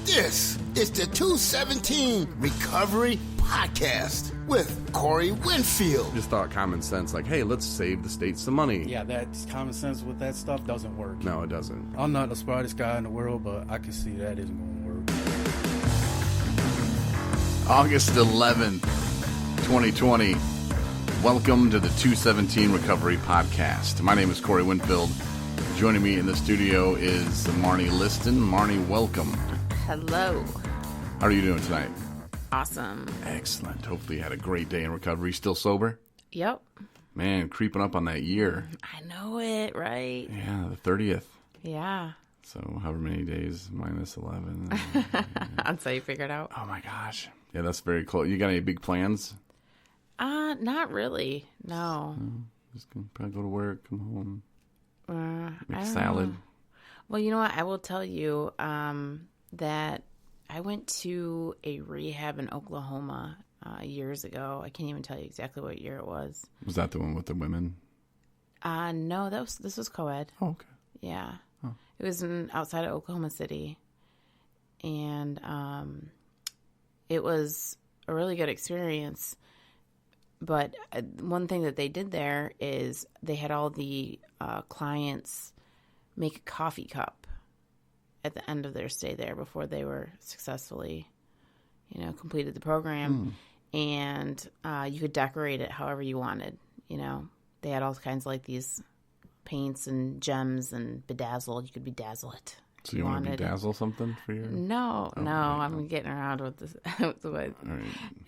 This is the 217 Recovery Podcast with Corey Winfield. Just thought common sense, like, hey, let's save the state some money. Yeah, that's common sense with that stuff doesn't work. No, it doesn't. I'm not the smartest guy in the world, but I can see that isn't going to work. August 11th, 2020. Welcome to the 217 Recovery Podcast. My name is Corey Winfield. Joining me in the studio is Marnie Liston. Marnie, welcome. Hello. How are you doing tonight? Awesome. Excellent. Hopefully you had a great day in recovery. Still sober? Yep. Man, creeping up on that year. I know it, right? Yeah, the 30th. Yeah. So however many days, minus 11. That's how you figured out? Oh my gosh. Yeah, that's very close. You got any big plans? Not really. No. Just gonna probably go to work, come home, make I don't salad. know. Well, you know what? I will tell you that I went to a rehab in Oklahoma years ago. I can't even tell you exactly what year it was. Was that the one with the women? No, this was co-ed. Oh, okay. Yeah. Oh. It was outside of Oklahoma City. And it was a really good experience. But one thing that they did there is they had all the clients make a coffee cup at the end of their stay there before they were successfully, completed the program. And you could decorate it however you wanted. They had all kinds of like these paints and gems and bedazzled. You could bedazzle it. So you want to bedazzle something for your... No, I'm getting around with this. All right.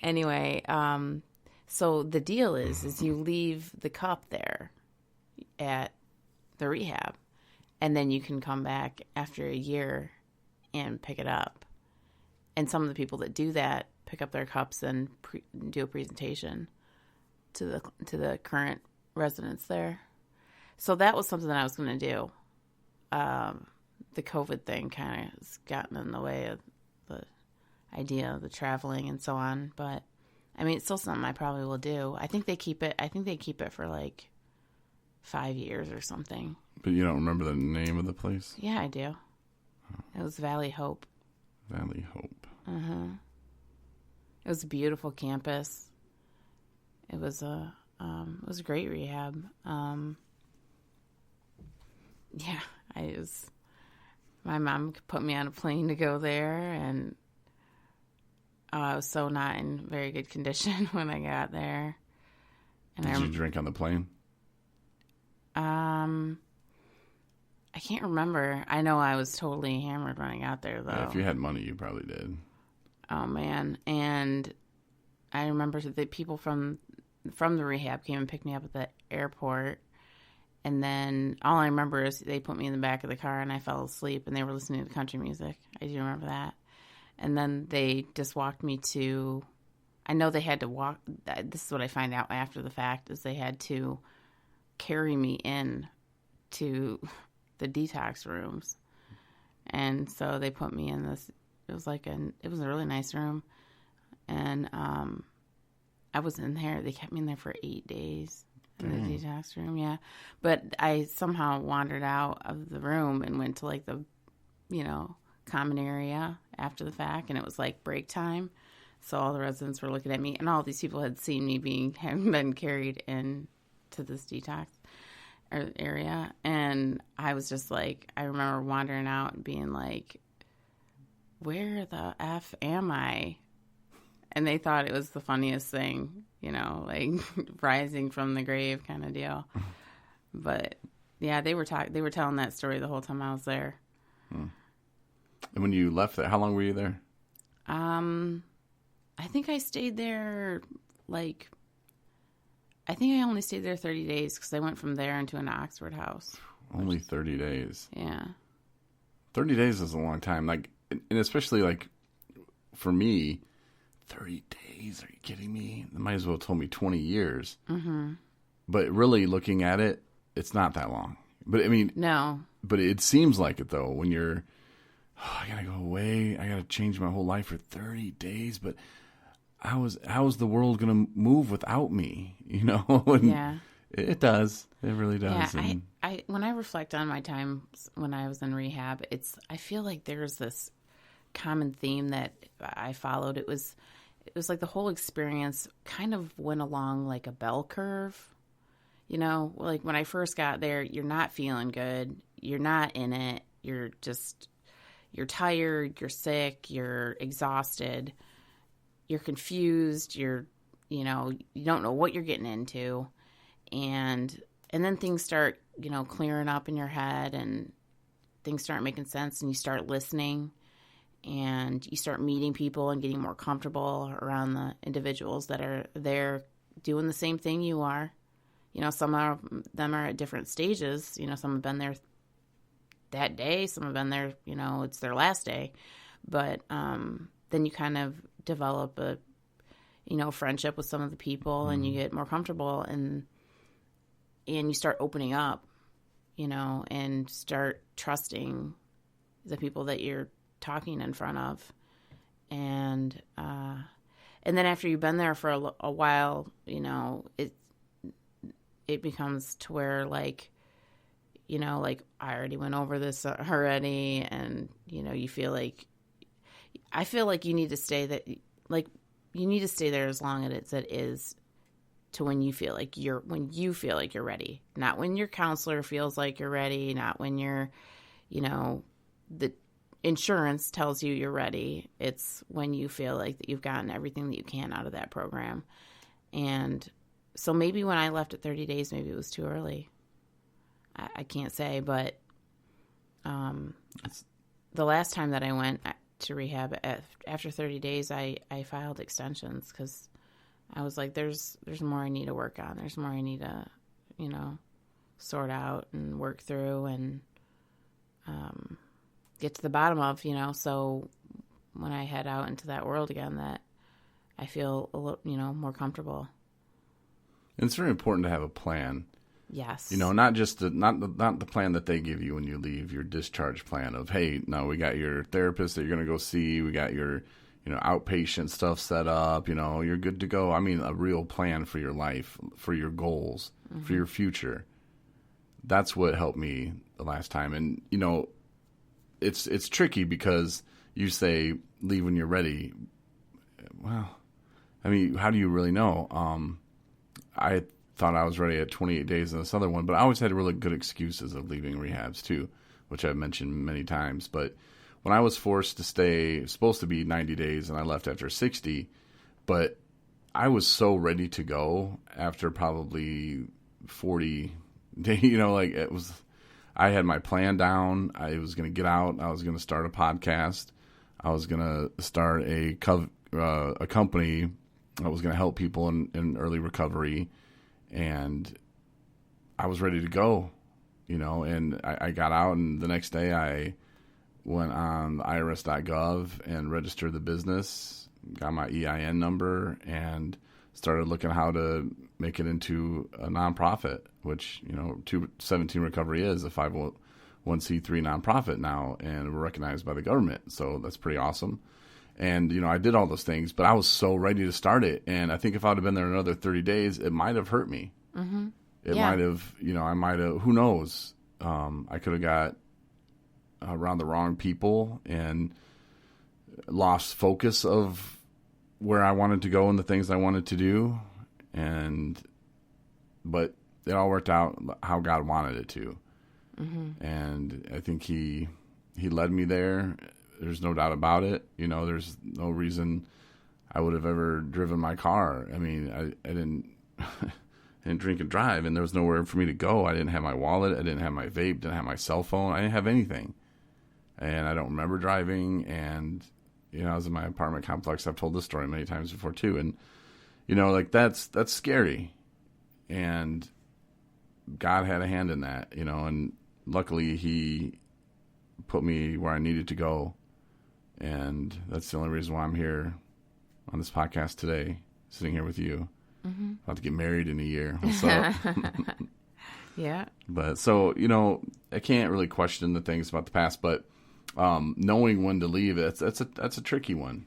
Anyway, so the deal is you leave the cup there at the rehab, and then you can come back after a year and pick it up. And some of the people that do that pick up their cups and do a presentation to the current residents there. So that was something that I was going to do. The COVID thing kind of has gotten in the way of the idea of the traveling and so on, but I mean, it's still something I probably will do. I think they keep it for like 5 years or something. But you don't remember the name of the place? Yeah, I do. It was Valley Hope. Valley Hope. It was a beautiful campus. It was a great rehab. My mom put me on a plane to go there, and I was so not in very good condition when I got there. And Did you drink on the plane? I can't remember. I know I was totally hammered when I got there, though. Yeah, if you had money, you probably did. Oh, man. And I remember the people from the rehab came and picked me up at the airport. And then all I remember is they put me in the back of the car and I fell asleep and they were listening to country music. I do remember that. And then they just walked me to, I know they had to walk, this is what I find out after the fact, is they had to carry me in to the detox rooms. And so they put me in this, it was a really nice room. And I was in there, they kept me in there for 8 days. In the detox room, yeah. But I somehow wandered out of the room and went to like the, common area after the fact, and it was like break time. So all the residents were looking at me, and all these people had seen me having been carried in to this detox area, and I was just like, I remember wandering out and being like, where the F am I? And they thought it was the funniest thing, like rising from the grave kind of deal. But yeah, they were telling that story the whole time I was there. And when you left there, how long were you there? I think I stayed there I think I only stayed there 30 days because I went from there into an Oxford house. Only 30 days. Yeah. 30 days is a long time. And especially for me, 30 days? Are you kidding me? They might as well have told me 20 years. Mm-hmm. But really looking at it, it's not that long. But I mean, no. But it seems like it though when you're, I gotta go away. I gotta change my whole life for 30 days. But how is the world gonna move without me? Yeah. It does. It really does. Yeah. I when I reflect on my time when I was in rehab, I feel like there's this common theme that I followed. It was like the whole experience kind of went along like a bell curve. You know, like when I first got there, you're not feeling good. You're not in it. You're tired. You're sick. You're exhausted. You're confused. You don't know what you're getting into. And then things start, clearing up in your head, and things start making sense, and you start listening, and you start meeting people and getting more comfortable around the individuals that are there doing the same thing you are. Some of them are at different stages. Some have been there that day. Some have been there, it's their last day. But then you kind of develop a, friendship with some of the people, and you get more comfortable, and you start opening up, and start trusting the people that you're talking in front of. And then after you've been there for a while, it becomes to where like I already went over this already, and you feel like, I feel like you need to stay there as long as it is to when you feel like you're ready, not when your counselor feels like you're ready, not when you're, the insurance tells you you're ready. It's when you feel like that you've gotten everything that you can out of that program. And so maybe when I left at 30 days, maybe it was too early. I can't say, but the last time that I went to rehab, after 30 days, I filed extensions because I was like, there's more I need to work on. There's more I need to, sort out and work through and get to the bottom of, so when I head out into that world again, that I feel a little, more comfortable. And it's very important to have a plan. Yes. Not just not the plan that they give you when you leave, your discharge plan of, hey, no, we got your therapist that you're going to go see. We got your, outpatient stuff set up. You're good to go. I mean, a real plan for your life, for your goals, for your future. That's what helped me the last time. And, it's tricky because you say leave when you're ready. Well, I mean, how do you really know? I thought I was ready at 28 days in this other one, but I always had really good excuses of leaving rehabs too, which I've mentioned many times. But when I was forced to stay, supposed to be 90 days, and I left after 60, but I was so ready to go after probably 40 days, it was, I had my plan down. I was going to get out. I was going to start a podcast. I was going to start a company that was going to help people in early recovery. And I was ready to go, and I got out, and the next day I went on irs.gov and registered the business, got my EIN number, and started looking how to make it into a nonprofit, which, 217 Recovery is a 501c3 nonprofit now, and we're recognized by the government. So that's pretty awesome. And, I did all those things, but I was so ready to start it. And I think if I would have been there another 30 days, it might have hurt me. Mm-hmm. It might have, I might have, who knows? I could have got around the wrong people and lost focus of where I wanted to go and the things I wanted to do. But it all worked out how God wanted it to. Mm-hmm. And I think he led me there. There's no doubt about it. There's no reason I would have ever driven my car. I mean, I didn't drink and drive, and there was nowhere for me to go. I didn't have my wallet. I didn't have my vape. Didn't have my cell phone. I didn't have anything. And I don't remember driving. And, I was in my apartment complex. I've told this story many times before, too. And, that's scary. And God had a hand in that, and luckily he put me where I needed to go. And that's the only reason why I'm here on this podcast today, sitting here with you. Mm-hmm. About to get married in a year. What's up? Yeah. But so, I can't really question the things about the past, but knowing when to leave, that's a tricky one.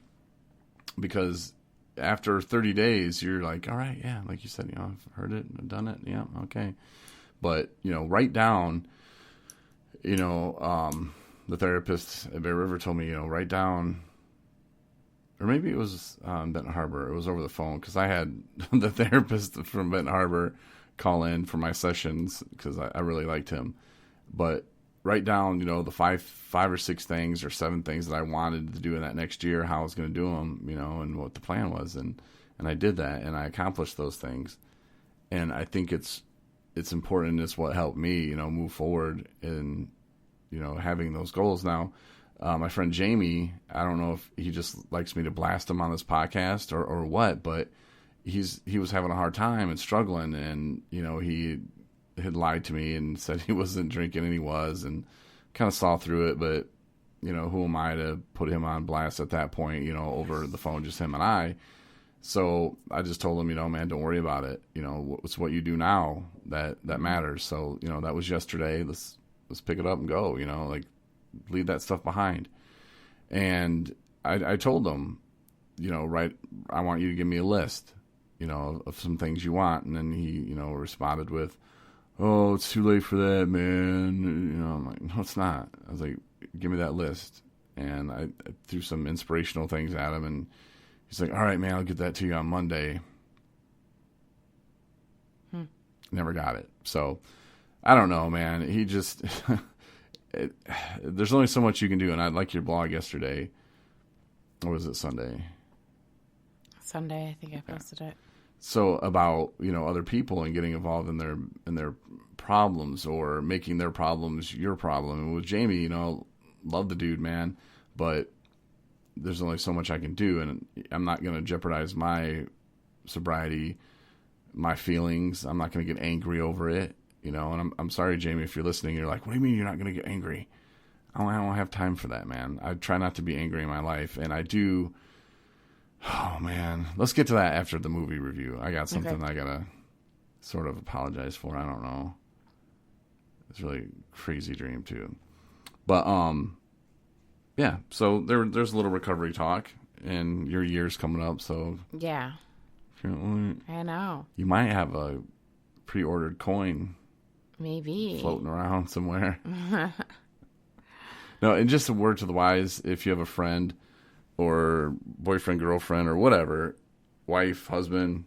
Because after 30 days, you're like, all right, yeah, like you said, I've heard it, I've done it, yeah, okay. But, write down, the therapist at Bear River told me, write down, or maybe it was Benton Harbor. It was over the phone because I had the therapist from Benton Harbor call in for my sessions because I really liked him. But write down, the five or six things or 7 things that I wanted to do in that next year, how I was going to do them, and what the plan was. And I did that, and I accomplished those things. And I think it's important. It's what helped me, move forward in, having those goals. Now, my friend Jamie, I don't know if he just likes me to blast him on this podcast or what, but he was having a hard time and struggling, and, he had lied to me and said he wasn't drinking, and he was, and kind of saw through it. But, who am I to put him on blast at that point, over the phone, just him and I. So I just told him, man, don't worry about it. It's what you do now that matters. So, that was yesterday. Let's pick it up and go, leave that stuff behind. And I told him, I want you to give me a list, of some things you want. And then he, responded with, oh, it's too late for that, man. I'm like, no, it's not. I was like, give me that list. And I threw some inspirational things at him, and he's like, all right, man, I'll get that to you on Monday. Never got it. So I don't know, man. He just, there's only so much you can do. And I like your blog yesterday. Or was it Sunday? Sunday, I think I posted it. So about, other people and getting involved in their problems or making their problems your problem. And with Jamie, love the dude, man, but there's only so much I can do, and I'm not going to jeopardize my sobriety, my feelings. I'm not going to get angry over it, and I'm sorry, Jamie, if you're listening, you're like, what do you mean you're not going to get angry? I don't have time for that, man. I try not to be angry in my life, and I do. Oh, man. Let's get to that after the movie review. I got something I got to sort of apologize for. I don't know. It's really a crazy dream, too. But, yeah. So there's a little recovery talk, and your year's coming up, so. Yeah. I know. You might have a pre-ordered coin. Maybe. Floating around somewhere. No, and just a word to the wise, if you have a friend or boyfriend, girlfriend, or whatever, wife, husband,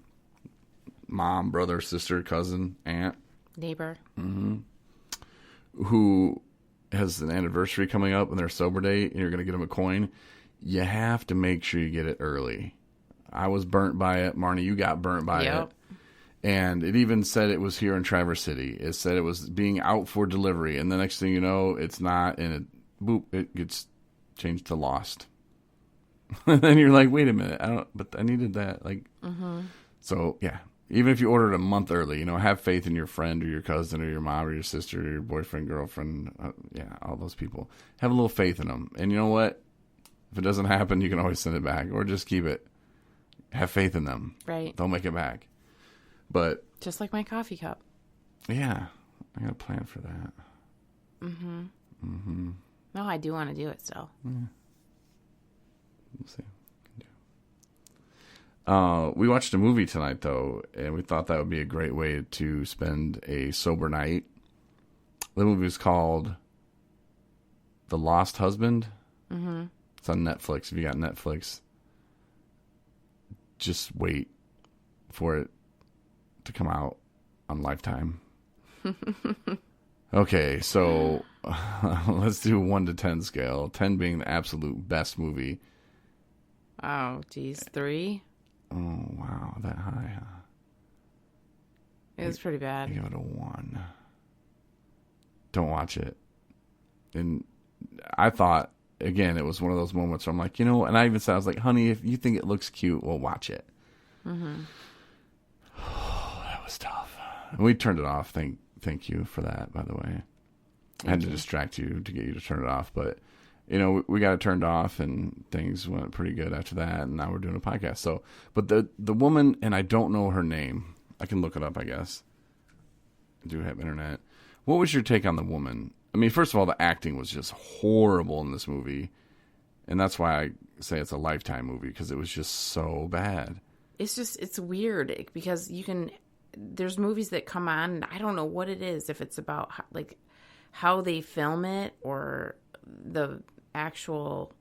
mom, brother, sister, cousin, aunt, neighbor, who has an anniversary coming up and their sober date, and you're going to get them a coin, you have to make sure you get it early. I was burnt by it. Marnie, you got burnt by it. And it even said it was here in Traverse City. It said it was being out for delivery, and the next thing you know, it's not, and it gets changed to lost. And then you're like, wait a minute, but I needed that. So yeah, even if you ordered a month early, have faith in your friend or your cousin or your mom or your sister or your boyfriend, girlfriend. All those people. Have a little faith in them. And you know what? If it doesn't happen, you can always send it back or just keep it. Have faith in them. Right. Don't make it back. But just like my coffee cup. Yeah, I got a plan for that. No, I do want to do it still. Yeah. We'll see. We watched a movie tonight, though, and we thought that would be a great way to spend a sober night. The movie is called The Lost Husband. It's on Netflix. If you got Netflix, just wait for it to come out on Lifetime. Okay, so let's do a 1 to 10 scale. 10 being the absolute best movie. Oh, geez. 3? Oh, wow. That high, huh? It was pretty bad. I give it a 1. Don't watch it. And I thought, again, it was one of those moments where I'm like, and I even said, I was like, honey, if you think it looks cute, well, watch it. Oh, that was tough. And we turned it off. Thank you for that, by the way. I had to distract you to get you to turn it off, but we got it turned off, and things went pretty good after that, and now we're doing a podcast. So, but the woman, and I don't know her name. I can look it up, I guess. I do have internet. What was your take on the woman? I mean, first of all, the acting was just horrible in this movie, and that's why I say it's a Lifetime movie, because it was just so bad. It's weird, because there's movies that come on, and I don't know what it is, if it's about how they film it or the actual